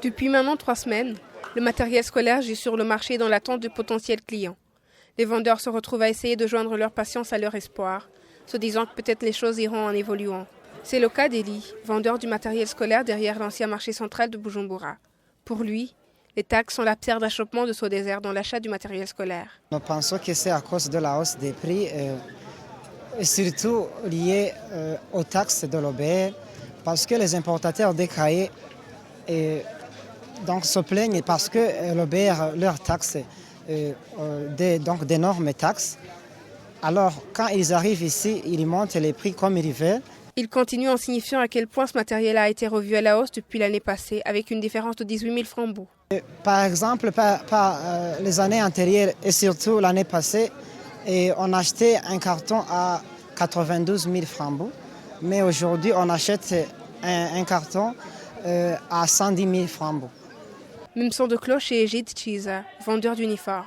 Depuis maintenant 3 semaines, le matériel scolaire gît sur le marché dans l'attente de potentiels clients. Les vendeurs se retrouvent à essayer de joindre leur patience à leur espoir, se disant que peut-être les choses iront en évoluant. C'est le cas d'Eli, vendeur du matériel scolaire derrière l'ancien marché central de Bujumbura. Pour lui, les taxes sont la pierre d'achoppement de ce désert dans l'achat du matériel scolaire. Nous pensons que c'est à cause de la hausse des prix, et surtout lié aux taxes de l'OBR, parce que les importateurs des cahiers donc se plaignent parce que l'OBR leur taxe d'énormes taxes. Alors quand ils arrivent ici, ils montent les prix comme ils veulent. Il continue en signifiant à quel point ce matériel a été revu à la hausse depuis l'année passée, avec une différence de 18 000 francs. Par exemple, par les années antérieures et surtout l'année passée, on achetait un carton à 92 000 francs, mais aujourd'hui on achète un carton à 110 000 francs. Même son de cloche chez Egid Chiza, vendeur d'uniformes.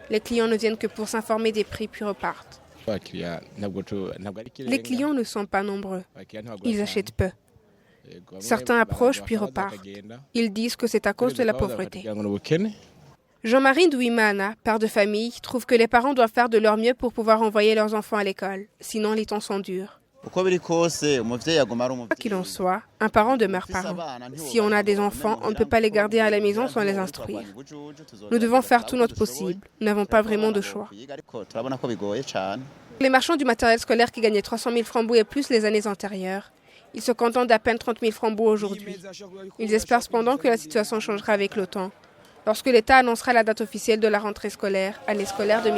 Les clients ne viennent que pour s'informer des prix puis repartent. Les clients ne sont pas nombreux. Ils achètent peu. Certains approchent puis repartent. Ils disent que c'est à cause de la pauvreté. Jean-Marie Douimana, père de famille, trouve que les parents doivent faire de leur mieux pour pouvoir envoyer leurs enfants à l'école. Sinon, les temps sont durs. Quoi qu'il en soit, un parent demeure parent. Si on a des enfants, on ne peut pas les garder à la maison sans les instruire. Nous devons faire tout notre possible. Nous n'avons pas vraiment de choix. Les marchands du matériel scolaire qui gagnaient 300 000 francs et plus les années antérieures, ils se contentent d'à peine 30 000 francs aujourd'hui. Ils espèrent cependant que la situation changera avec le temps, lorsque l'État annoncera la date officielle de la rentrée scolaire, année scolaire 2015-2016.